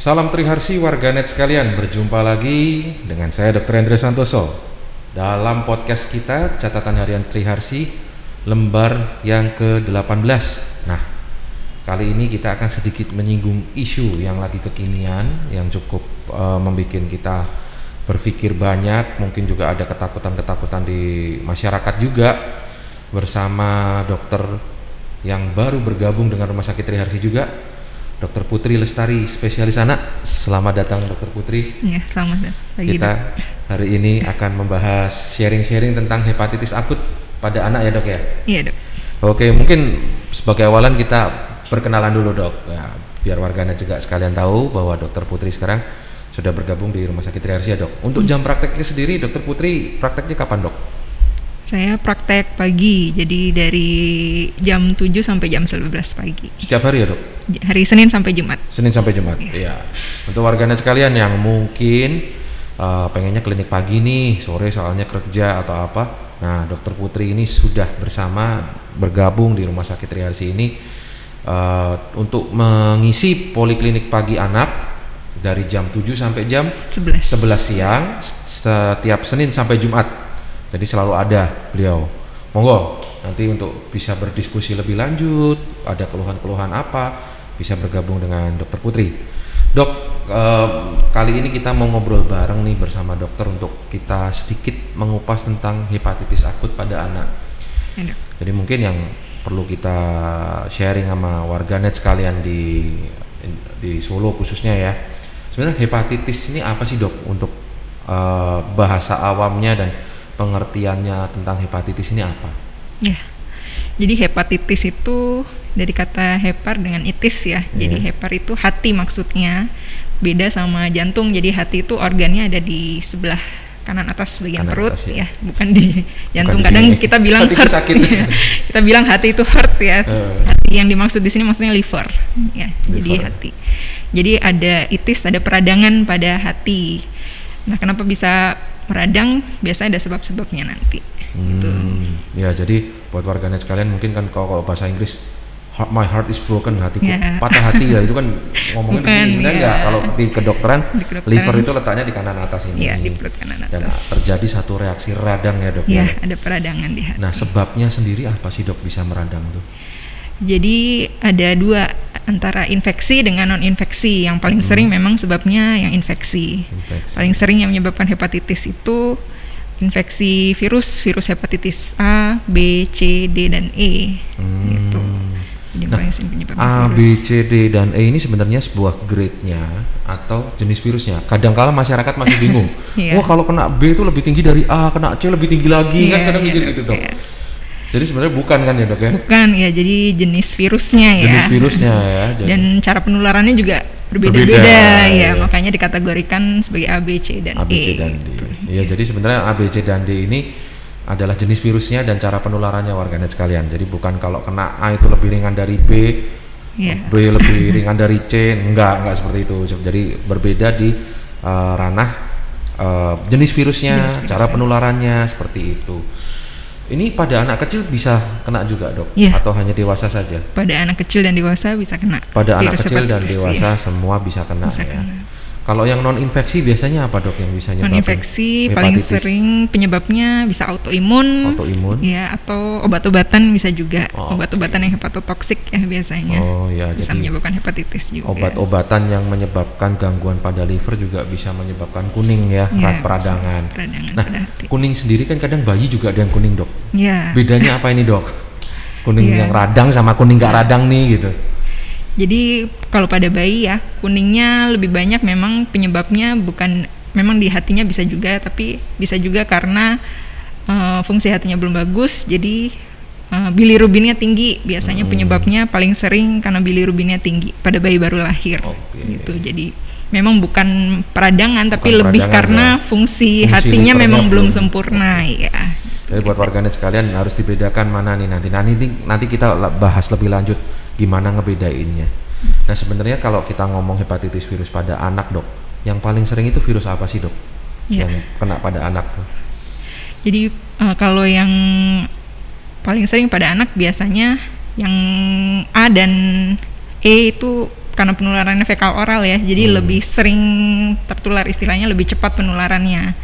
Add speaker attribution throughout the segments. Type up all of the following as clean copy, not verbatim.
Speaker 1: Salam Triharsi warganet sekalian, berjumpa lagi dengan saya Dr. Hendra Santoso dalam podcast kita Catatan Harian Triharsi lembar yang ke-18. Nah, kali ini kita akan sedikit menyinggung isu yang lagi kekinian yang cukup membuat kita berpikir banyak, mungkin juga ada ketakutan-ketakutan di masyarakat juga, bersama dokter yang baru bergabung dengan Rumah Sakit Triharsi juga, Dr. Putri Lestari, spesialis anak. Selamat datang Dr. Putri.
Speaker 2: Iya, selamat pagi.
Speaker 1: Kita hari ini akan membahas sharing-sharing tentang hepatitis akut pada anak ya dok ya?
Speaker 2: Iya dok.
Speaker 1: Oke, mungkin sebagai awalan kita perkenalan dulu dok. Nah, biar warganet juga sekalian tahu bahwa Dr. Putri sekarang sudah bergabung di Rumah Sakit Triharsi ya dok. Untuk jam prakteknya sendiri, Dr. Putri prakteknya kapan dok?
Speaker 2: Saya praktek pagi, jadi dari jam 7 sampai jam 11 pagi.
Speaker 1: Setiap hari ya dok?
Speaker 2: Hari Senin sampai Jumat.
Speaker 1: Senin sampai Jumat, iya. Untuk warganet sekalian yang mungkin pengennya klinik pagi nih, sore soalnya kerja atau apa. Nah, Dr. Putri ini sudah bergabung di Rumah Sakit Triharsi ini untuk mengisi poliklinik pagi anak dari jam 7 sampai jam 11 siang setiap Senin sampai Jumat. Jadi selalu ada beliau. Monggo nanti untuk bisa berdiskusi lebih lanjut, ada keluhan-keluhan apa, bisa bergabung dengan Dr. Putri. Dok, kali ini kita mau ngobrol bareng nih bersama dokter untuk kita sedikit mengupas tentang hepatitis akut pada anak. Jadi mungkin yang perlu kita sharing sama warganet sekalian di Solo khususnya ya. Sebenarnya hepatitis ini apa sih dok, untuk bahasa awamnya dan pengertiannya tentang hepatitis ini apa? Ya,
Speaker 2: jadi hepatitis itu dari kata hepar dengan itis ya. Jadi hepar itu hati maksudnya, beda sama jantung. Jadi hati itu organnya ada di sebelah kanan atas bagian perut atas, ya, bukan di jantung. Bukan kadang di kita bilang heart, ya. Kita bilang hati itu heart ya. Hati yang dimaksud di sini maksudnya liver, ya. Liver. Jadi hati. Jadi ada itis, ada peradangan pada hati. Nah, kenapa bisa meradang? Biasanya ada sebab-sebabnya nanti. Gitu.
Speaker 1: Ya, jadi buat warganet sekalian mungkin kan kalau bahasa Inggris my heart is broken, hatiku patah hati ya, itu kan ngomongin di sini sebenarnya enggak. Kalau di kedokteran, liver itu letaknya di kanan atas ini.
Speaker 2: Iya, di perut kanan atas.
Speaker 1: Dan terjadi satu reaksi radang ya dok.
Speaker 2: Iya, ada peradangan di hati.
Speaker 1: Nah, sebabnya sendiri apa sih dok bisa meradang tuh?
Speaker 2: Jadi ada dua, antara infeksi dengan non-infeksi. Yang paling sering memang sebabnya yang infeksi. Paling sering yang menyebabkan hepatitis itu infeksi virus hepatitis A, B, C, D, dan E. Gitu. Jadi paling sering penyebab
Speaker 1: A,
Speaker 2: virus.
Speaker 1: B, C, D, dan E ini sebenarnya sebuah grade-nya atau jenis virusnya. Kadang-kala masyarakat masih bingung. Wah, kalau kena B itu lebih tinggi dari A, kena C lebih tinggi lagi, kan kadang mikir gitu dok. Jadi sebenarnya bukan kan ya dok ya? Bukan
Speaker 2: ya, jadi jenis virusnya ya.
Speaker 1: Jenis virusnya ya. Jadi. Dan
Speaker 2: cara penularannya juga berbeda-beda ya, makanya dikategorikan sebagai A, B, C, dan
Speaker 1: A, B, C, dan D. Ya, jadi sebenarnya A, B, C, dan D ini adalah jenis virusnya dan cara penularannya warganet sekalian. Jadi bukan kalau kena A itu lebih ringan dari B, B lebih ringan dari C, enggak seperti itu. Jadi berbeda di ranah jenis virusnya, cara penularannya seperti itu. Ini pada anak kecil bisa kena juga dok? Atau hanya dewasa saja?
Speaker 2: Pada anak kecil dan dewasa bisa kena.
Speaker 1: Pada anak kecil dan dewasa semua bisa kena ya. Kalau yang non infeksi biasanya apa dok yang bisa nyebabin? Non infeksi paling sering penyebabnya bisa autoimun, ya, atau obat-obatan bisa juga. Obat-obatan yang hepatotoksik ya biasanya. Bisa menyebabkan hepatitis juga. Obat-obatan yang menyebabkan gangguan pada liver juga bisa menyebabkan kuning ya, peradangan. Nah, pada hati. Kuning sendiri kan kadang bayi juga ada yang kuning dok. Bedanya apa ini dok? Kuning yang radang sama kuning gak radang nih gitu. Jadi kalau pada bayi ya, kuningnya lebih banyak memang penyebabnya bukan, memang di hatinya bisa juga, tapi bisa juga karena fungsi hatinya belum bagus, jadi bilirubinnya tinggi. Biasanya penyebabnya paling sering karena bilirubinnya tinggi pada bayi baru lahir. Gitu. Jadi memang bukan peradangan, tapi lebih karena fungsi hatinya memang belum sempurna ya. Jadi buat warganet sekalian harus dibedakan mana nih nanti kita bahas lebih lanjut gimana ngebedainnya. Nah, sebenarnya kalau kita ngomong hepatitis virus pada anak dok, yang paling sering itu virus apa sih dok? Yang kena pada anak tuh? Jadi kalau yang paling sering pada anak biasanya yang A dan E itu
Speaker 2: karena penularannya fekal oral ya, jadi lebih sering tertular, istilahnya lebih cepat penularannya.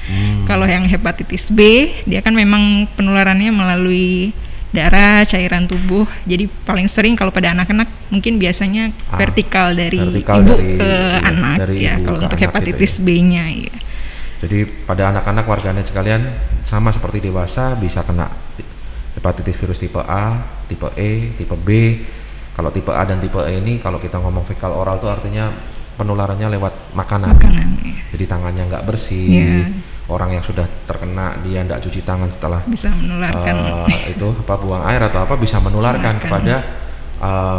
Speaker 2: Kalau yang hepatitis B, dia kan memang penularannya melalui darah, cairan tubuh. Jadi paling sering kalau pada anak-anak mungkin biasanya vertikal dari ibu ke anak ya, kalau untuk hepatitis gitu ya. B-nya ya.
Speaker 1: Jadi pada anak-anak warganet sekalian sama seperti dewasa bisa kena hepatitis virus tipe A, tipe E, tipe B. Kalau tipe A dan tipe E ini kalau kita ngomong fekal oral itu artinya penularannya lewat makanan ya. Jadi tangannya nggak bersih, orang yang sudah terkena dia nggak cuci tangan setelah
Speaker 2: bisa menularkan
Speaker 1: itu buang air atau apa, bisa menularkan kepada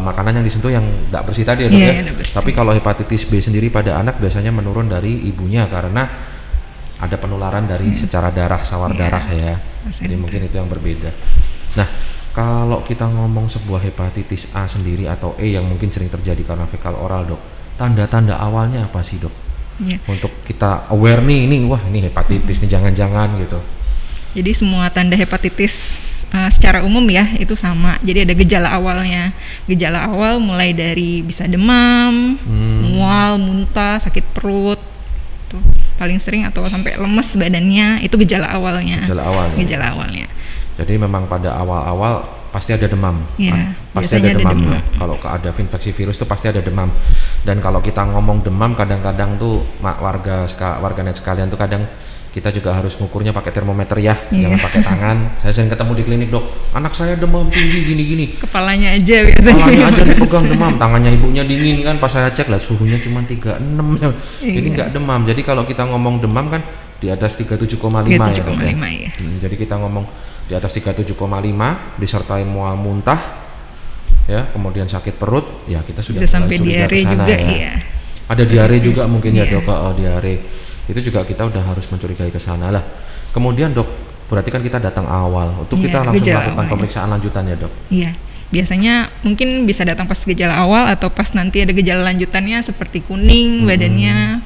Speaker 1: makanan yang disentuh yang nggak bersih tadi ya. Tapi kalau hepatitis B sendiri pada anak biasanya menurun dari ibunya karena ada penularan dari secara darah, sawar darah ya. Jadi mungkin itu yang berbeda. Nah, kalau kita ngomong sebuah hepatitis A sendiri atau E yang mungkin sering terjadi karena fekal oral, Dok, tanda-tanda awalnya apa sih, Dok? Untuk kita aware nih, wah ini hepatitis nih, jangan-jangan gitu.
Speaker 2: Jadi semua tanda hepatitis secara umum ya itu sama. Jadi ada gejala awalnya. Gejala awal mulai dari bisa demam, mual, muntah, sakit perut, tuh paling sering, atau sampai lemes badannya, itu gejala awalnya. Gejala awalnya. Jadi memang pada awal-awal pasti ada demam,
Speaker 1: pasti ada demam. Ya. Kalau ada infeksi virus itu pasti ada demam. Dan kalau kita ngomong demam, kadang-kadang tuh warganet sekalian tuh kadang kita juga harus ngukurnya pakai termometer ya, jangan pakai tangan. Saya sering ketemu di klinik, Dok, anak saya demam tinggi gini-gini.
Speaker 2: Kepalanya aja biasanya.
Speaker 1: Kepalanya aja dipegang demam, tangannya ibunya dingin kan. Pas saya cek lah suhunya cuma 36, jadi nggak demam. Jadi kalau kita ngomong demam kan di atas 37,5 ya, Dok ya. Jadi kita ngomong di atas 37,5 disertai mual muntah ya, kemudian sakit perut ya, kita sudah
Speaker 2: bisa sampai diare juga ya.
Speaker 1: Ada diare juga mungkin ya, Dok. Diare itu juga kita udah harus mencurigai ke sana lah. Kemudian, Dok, berarti kan kita datang awal untuk kita langsung melakukan pemeriksaan lanjutan ya, Dok.
Speaker 2: Iya. Biasanya mungkin bisa datang pas gejala awal atau pas nanti ada gejala lanjutannya seperti kuning badannya.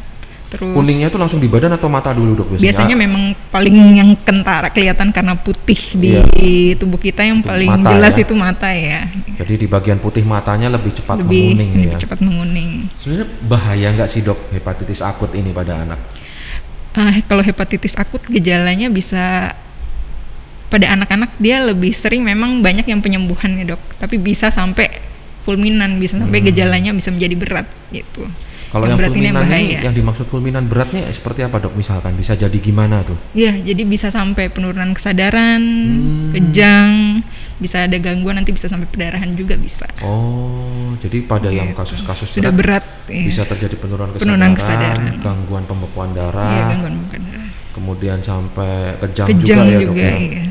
Speaker 2: Terus
Speaker 1: kuningnya itu langsung di badan atau mata dulu, Dok?
Speaker 2: Biasanya memang paling yang kentara kelihatan karena putih di tubuh kita, yang itu paling jelas ya. Itu mata ya.
Speaker 1: Jadi di bagian putih matanya lebih cepat menguning ya.
Speaker 2: Cepat menguning.
Speaker 1: Sebenarnya bahaya nggak sih, Dok, hepatitis akut ini pada anak?
Speaker 2: Kalau hepatitis akut gejalanya bisa pada anak-anak dia lebih sering, memang banyak yang penyembuhannya, Dok. Tapi bisa sampai fulminan, bisa sampai gejalanya bisa menjadi berat gitu.
Speaker 1: Kalau yang fulminan ini, yang dimaksud fulminan beratnya seperti apa, Dok? Misalkan bisa jadi gimana tuh?
Speaker 2: Iya, jadi bisa sampai penurunan kesadaran, kejang, bisa ada gangguan, nanti bisa sampai pendarahan juga bisa.
Speaker 1: Oh, jadi pada yang kasus-kasus
Speaker 2: sudah berat
Speaker 1: bisa terjadi penurunan kesadaran, gangguan pembekuan darah,
Speaker 2: gangguan pembekuan darah.
Speaker 1: Kemudian sampai kejang juga ya, Dok ya.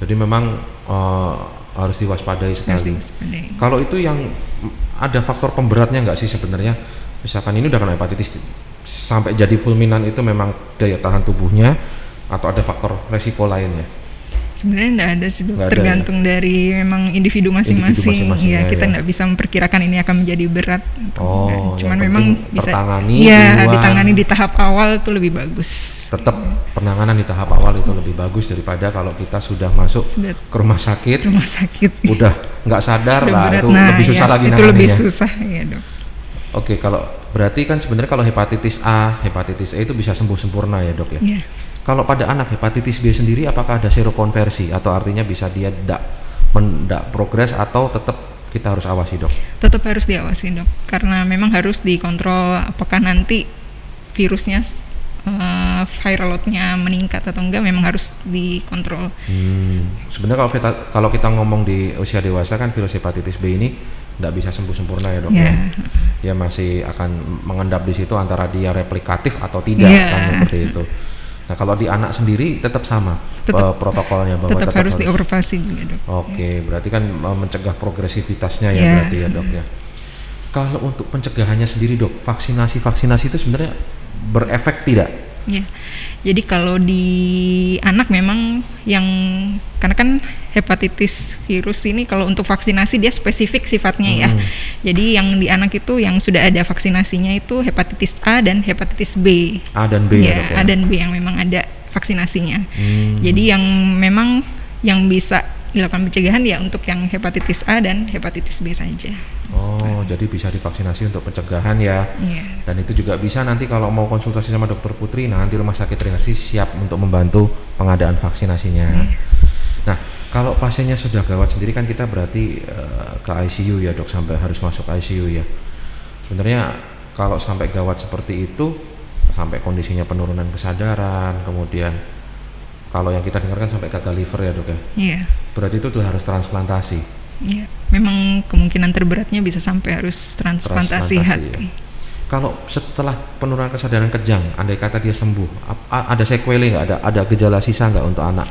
Speaker 1: Jadi memang harus diwaspadai sekali. Kalau itu yang ada faktor pemberatnya nggak sih sebenarnya? Misalkan ini udah kena hepatitis sampai jadi fulminan, itu memang daya tahan tubuhnya atau ada faktor resiko lainnya?
Speaker 2: Sebenarnya enggak ada sih, tergantung dari memang individu masing-masing. Ya, kita enggak bisa memperkirakan ini akan menjadi berat. Cuman memang bisa ditangani di tahap awal itu lebih bagus.
Speaker 1: Tetap penanganan di tahap awal itu lebih bagus daripada kalau kita sudah masuk ke rumah sakit. Udah nggak sadar lah, itu lebih susah lagi nangannya.
Speaker 2: Itu lebih susah ya, Dok.
Speaker 1: Oke, kalau berarti kan sebenarnya kalau hepatitis A, hepatitis E itu bisa sembuh sempurna ya, Dok ya. Kalau pada anak hepatitis B sendiri, apakah ada serokonversi atau artinya bisa dia tidak progres atau tetap kita harus awasi, Dok?
Speaker 2: Tetap harus diawasi, Dok, karena memang harus dikontrol apakah nanti virusnya viral load-nya meningkat atau enggak, memang harus dikontrol.
Speaker 1: Sebenarnya kalau kita ngomong di usia dewasa kan virus hepatitis B ini tidak bisa sembuh sempurna ya, Dok. Dia masih akan mengendap di situ antara dia replikatif atau tidak, kan seperti itu. Nah, kalau di anak sendiri tetap sama protokolnya, bahwa
Speaker 2: tetap harus diobservasi juga, Dok.
Speaker 1: Oke, berarti kan mencegah progresivitasnya ya, berarti ya, Dok ya. Kalau untuk pencegahannya sendiri, Dok, vaksinasi itu sebenarnya berefek tidak?
Speaker 2: Ya, jadi kalau di anak memang yang, karena kan hepatitis virus ini kalau untuk vaksinasi dia spesifik sifatnya ya. Jadi yang di anak itu yang sudah ada vaksinasinya itu hepatitis A dan hepatitis B.
Speaker 1: A dan B ya,
Speaker 2: A dan B yang memang ada vaksinasinya. Jadi yang memang yang bisa dilakukan pencegahan ya untuk yang hepatitis A dan hepatitis B saja.
Speaker 1: Oh, jadi bisa divaksinasi untuk pencegahan ya.
Speaker 2: Iya.
Speaker 1: Dan itu juga bisa nanti kalau mau konsultasi sama Dokter Putri, nanti Rumah Sakit Trinasi siap untuk membantu pengadaan vaksinasinya. Iya. Nah, kalau pasiennya sudah gawat sendiri kan kita berarti ke ICU ya dok, sampai harus masuk ICU ya. Sebenarnya kalau sampai gawat seperti itu, sampai kondisinya penurunan kesadaran, kemudian kalau yang kita dengarkan sampai gagal liver ya dok ya.
Speaker 2: Iya.
Speaker 1: Berarti itu tuh harus transplantasi.
Speaker 2: Iya. Memang kemungkinan terberatnya bisa sampai harus transplantasi hati. Ya.
Speaker 1: Kalau setelah penurunan kesadaran kejang, andai kata dia sembuh, ada sequelae nggak? Ada gejala sisa nggak untuk anak?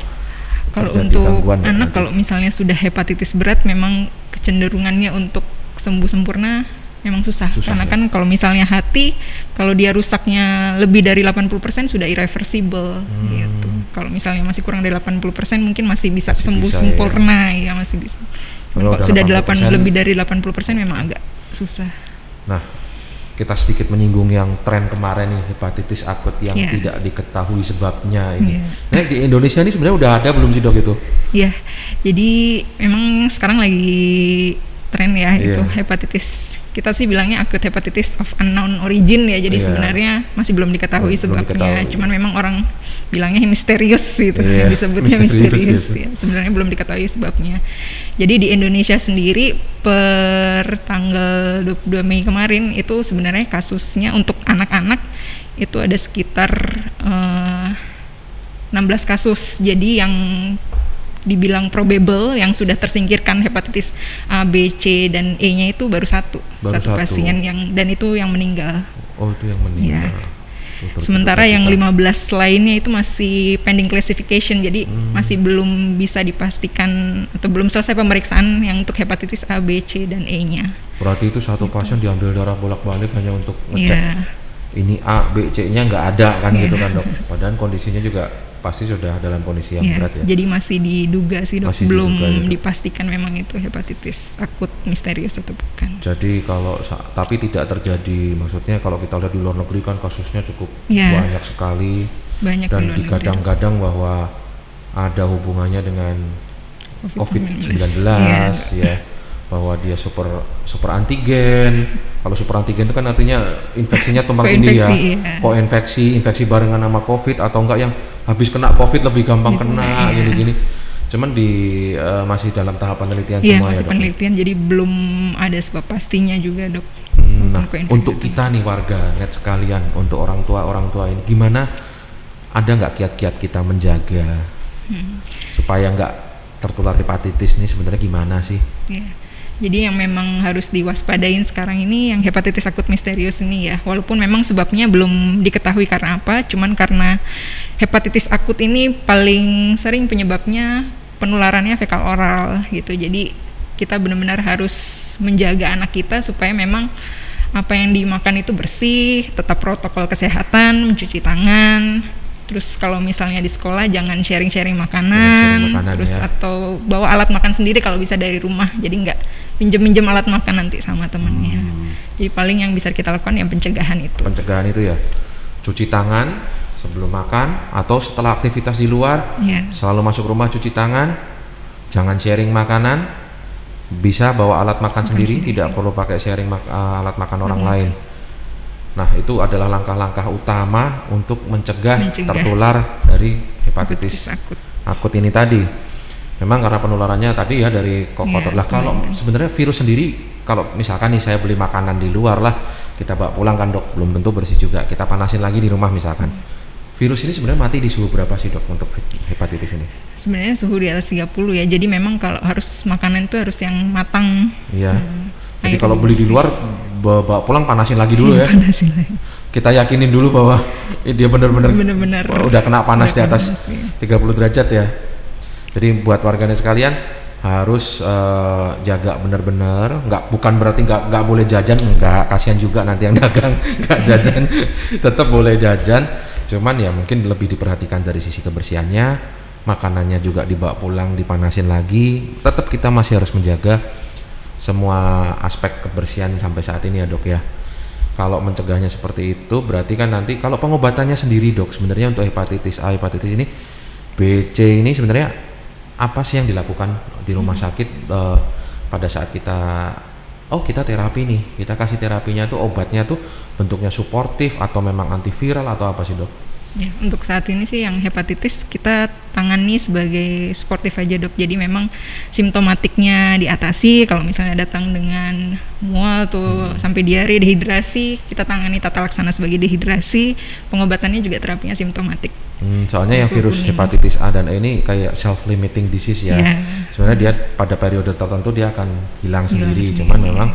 Speaker 2: Kalau untuk anak, kalau misalnya sudah hepatitis berat, memang kecenderungannya untuk sembuh sempurna memang susah karena ya? Kan kalau misalnya hati, kalau dia rusaknya lebih dari 80% sudah irreversible gitu. Kalau misalnya masih kurang dari 80% mungkin masih bisa sembuh sempurna ya masih bisa. Kalau sudah lebih dari 80% memang agak susah.
Speaker 1: Nah, kita sedikit menyinggung yang tren kemarin nih, hepatitis akut yang tidak diketahui sebabnya ini. Nah, di Indonesia ini sebenarnya udah ada belum sih dok itu?
Speaker 2: Iya, jadi memang sekarang lagi tren ya itu hepatitis. Kita sih bilangnya acute hepatitis of unknown origin ya. Jadi sebenarnya masih belum diketahui sebabnya. Cuman memang orang bilangnya misterius gitu. Disebutnya misterius ya. Sebenarnya belum diketahui sebabnya. Jadi di Indonesia sendiri per tanggal 22 Mei kemarin itu sebenarnya kasusnya untuk anak-anak itu ada sekitar 16 kasus. Jadi yang dibilang probable yang sudah tersingkirkan hepatitis A, B, C dan E-nya itu baru satu pasien dan itu yang meninggal.
Speaker 1: Oh, itu yang meninggal. Ya.
Speaker 2: Sementara yang 15 lainnya itu masih pending classification, jadi masih belum bisa dipastikan atau belum selesai pemeriksaan yang untuk hepatitis A, B, C dan E-nya.
Speaker 1: Berarti itu satu pasien diambil darah bolak-balik hanya untuk ngecek ini A, B, C-nya nggak ada kan gitu kan dok. Padahal kondisinya juga pasti sudah dalam kondisi yang berat ya.
Speaker 2: Jadi masih diduga sih dok, belum dipastikan memang itu hepatitis akut misterius atau bukan.
Speaker 1: Jadi kalau tapi tidak terjadi, maksudnya kalau kita lihat di luar negeri kan kasusnya cukup banyak sekali. Dan digadang-gadang bahwa ada hubungannya dengan COVID-19 ya. Bahwa dia super antigen. Kalau super antigen itu kan artinya infeksinya tumpang tindih ya. Infeksi barengan sama COVID atau enggak yang habis kena COVID lebih gampang kena gini-gini. Cuman masih dalam tahap penelitian semua ya. Masih
Speaker 2: penelitian, jadi belum ada sebab pastinya juga dok.
Speaker 1: Nah, untuk kita nih warga net sekalian, untuk orang tua ini gimana? Ada nggak kiat-kiat kita menjaga supaya nggak tertular hepatitis nih sebenarnya gimana sih?
Speaker 2: Jadi yang memang harus diwaspadain sekarang ini yang hepatitis akut misterius ini ya. Walaupun memang sebabnya belum diketahui karena apa, cuman karena hepatitis akut ini paling sering penyebabnya penularannya fekal oral gitu. Jadi kita benar-benar harus menjaga anak kita supaya memang apa yang dimakan itu bersih, tetap protokol kesehatan, mencuci tangan. Terus kalau misalnya di sekolah jangan sharing-sharing makanan terus atau bawa alat makan sendiri kalau bisa dari rumah. Jadi nggak pinjem-pinjem alat makan nanti sama temennya. Jadi paling yang bisa kita lakukan yang pencegahan itu.
Speaker 1: Pencegahan itu ya, cuci tangan sebelum makan atau setelah aktivitas di luar. Selalu masuk rumah cuci tangan, jangan sharing makanan. Bisa bawa alat makan sendiri, tidak perlu pakai sharing alat makan orang lain. Nah, itu adalah langkah-langkah utama untuk mencegah tertular dari hepatitis akut ini tadi. Memang karena penularannya tadi ya dari kotor lah. Kalau sebenarnya virus sendiri, kalau misalkan nih saya beli makanan di luar lah, kita bawa pulang kan dok, belum tentu bersih juga. Kita panasin lagi di rumah misalkan. Virus ini sebenarnya mati di suhu berapa sih dok untuk hepatitis ini?
Speaker 2: Sebenarnya suhu di atas 30 ya. Jadi memang kalau harus makanan itu harus yang matang.
Speaker 1: Iya. Jadi kalau beli di luar bawa pulang panasin lagi dulu ya. Kita yakinin dulu bahwa dia benar-benar udah kena panas di atas 30 derajat ya. Jadi buat warganet sekalian harus jaga benar-benar. Bukan berarti nggak boleh jajan, enggak, kasihan juga nanti yang dagang nggak jajan. Tetap boleh jajan. Cuman ya mungkin lebih diperhatikan dari sisi kebersihannya. Makanannya juga dibawa pulang, dipanasin lagi. Tetap kita masih harus menjaga semua aspek kebersihan sampai saat ini ya dok ya. Kalau mencegahnya seperti itu berarti kan nanti kalau pengobatannya sendiri dok, sebenarnya untuk hepatitis A, hepatitis ini B, C ini sebenarnya apa sih yang dilakukan di rumah sakit pada saat kita terapi nih, kita kasih terapinya tuh, obatnya tuh bentuknya suportif atau memang antiviral atau apa sih, Dok?
Speaker 2: Ya, untuk saat ini sih yang hepatitis kita tangani sebagai suportif aja, Dok. Jadi memang simptomatiknya diatasi. Kalau misalnya datang dengan mual tuh sampai diare, dehidrasi, kita tangani tata laksana sebagai dehidrasi. Pengobatannya juga terapinya simptomatik.
Speaker 1: Soalnya yang virus hepatitis A dan E ini kayak self-limiting disease ya. Sebenarnya dia pada periode tertentu dia akan hilang sendiri. Cuman memang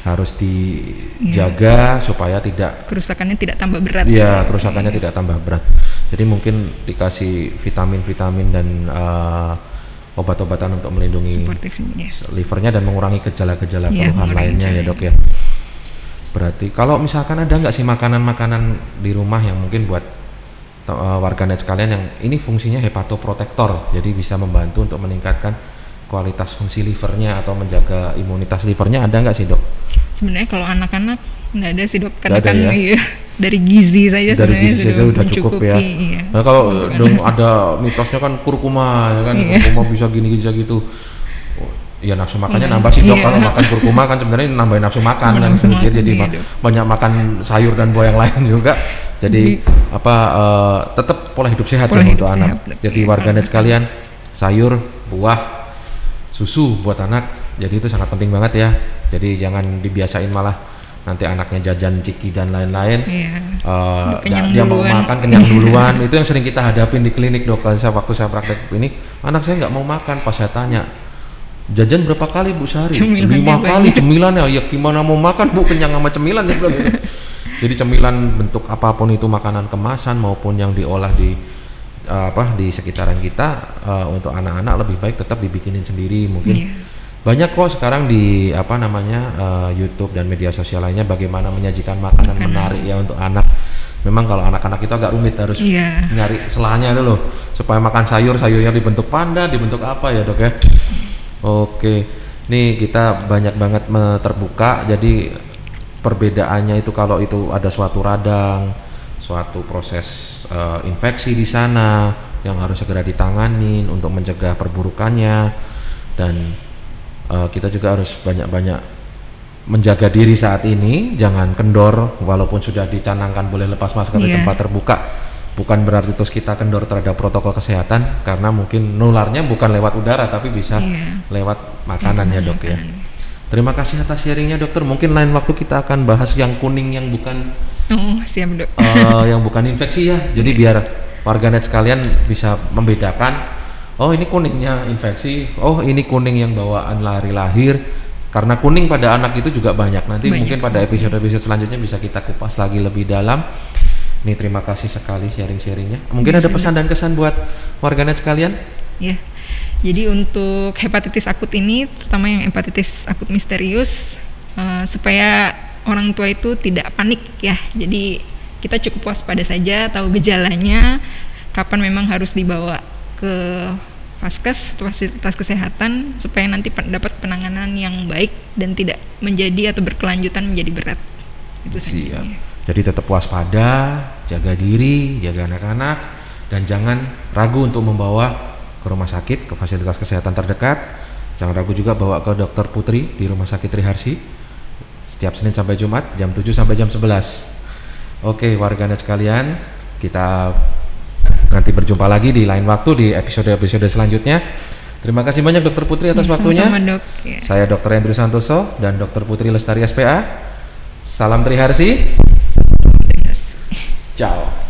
Speaker 1: harus dijaga supaya tidak
Speaker 2: kerusakannya tidak tambah berat.
Speaker 1: Iya, kerusakannya tidak tambah berat. Jadi mungkin dikasih vitamin-vitamin dan obat-obatan untuk melindungi livernya dan mengurangi gejala-gejala keluhan lainnya ya, Dok ya. Berarti kalau misalkan ada nggak sih makanan-makanan di rumah yang mungkin buat warganet sekalian yang ini fungsinya hepatoprotektor, jadi bisa membantu untuk meningkatkan kualitas fungsi livernya atau menjaga imunitas livernya, ada nggak sih, Dok?
Speaker 2: Sebenarnya kalau anak-anak nggak ada sih, Dok, karena kan dari gizi saja
Speaker 1: sudah cukup ya. Iya. Nah, kalau ada mitosnya kan kurkuma, ya kan, kurkuma bisa gini bisa gitu. Ya nafsu makannya nambah sih, Dok. Kalau makan kurkuma kan sebenarnya nambahin nafsu makan kan, jadi banyak makan sayur dan buah yang lain juga. Jadi tetap pola hidup sehat untuk anak. Jadi warganet sekalian, sayur, buah, susu buat anak, jadi itu sangat penting banget ya. Jadi jangan dibiasain malah nanti anaknya jajan ciki dan lain-lain. Dia mau makan kenyang duluan. Itu yang sering kita hadapin di klinik, Dok. Waktu saya praktek ini, anak saya nggak mau makan. Pas saya tanya, jajan berapa kali, Bu, sehari? 5 kali cemilan ya. Ya gimana mau makan, Bu, kenyang sama cemilan ya. Jadi cemilan bentuk apapun itu, makanan kemasan maupun yang diolah di sekitaran kita, untuk anak-anak lebih baik tetap dibikinin sendiri. Mungkin banyak kok sekarang di YouTube dan media sosial lainnya bagaimana menyajikan makanan menarik ya untuk anak. Memang kalau anak-anak itu agak rumit, harus nyari selahnya dulu supaya makan sayurnya dibentuk panda, dibentuk apa ya, Dok ya. Oke, nih kita banyak banget terbuka. Jadi perbedaannya itu kalau itu ada suatu radang, suatu proses infeksi di sana yang harus segera ditanganin untuk mencegah perburukannya, dan kita juga harus banyak-banyak menjaga diri saat ini, jangan kendor walaupun sudah dicanangkan boleh lepas masker di tempat terbuka. Bukan berarti terus kita kendor terhadap protokol kesehatan, karena mungkin nularnya bukan lewat udara tapi bisa lewat makanan ya, Dok ya. Terima kasih atas sharingnya, Dokter. Mungkin lain waktu kita akan bahas yang kuning yang bukan
Speaker 2: siap, Dok.
Speaker 1: Yang bukan infeksi ya. Jadi biar warganet sekalian bisa membedakan, oh ini kuningnya infeksi, oh ini kuning yang bawaan lari lahir. Karena kuning pada anak itu juga banyak. Nanti mungkin pada episode-episode selanjutnya bisa kita kupas lagi lebih dalam. Nih, terima kasih sekali sharing-sharingnya. Mungkin ada pesan dan kesan buat warganet sekalian?
Speaker 2: Ya. Jadi untuk hepatitis akut ini, terutama yang hepatitis akut misterius, supaya orang tua itu tidak panik ya. Jadi kita cukup waspada saja, tahu gejalanya, kapan memang harus dibawa ke Vaskes atau fasilitas kesehatan supaya nanti dapat penanganan yang baik dan tidak menjadi atau berkelanjutan menjadi berat. Itu saja. Jadi
Speaker 1: tetap waspada, jaga diri, jaga anak-anak, dan jangan ragu untuk membawa ke rumah sakit, ke fasilitas kesehatan terdekat. Jangan ragu juga bawa ke Dokter Putri di Rumah Sakit Triharsi setiap Senin sampai Jumat jam 7 sampai jam 11. Oke, warganet sekalian, kita nanti berjumpa lagi di lain waktu di episode-episode selanjutnya. Terima kasih banyak Dokter Putri atas waktunya.
Speaker 2: Sama-sama, Dok.
Speaker 1: Saya Dr. Andrew Santoso dan Dokter Putri Lestari SPA. Salam Triharsi. Ciao.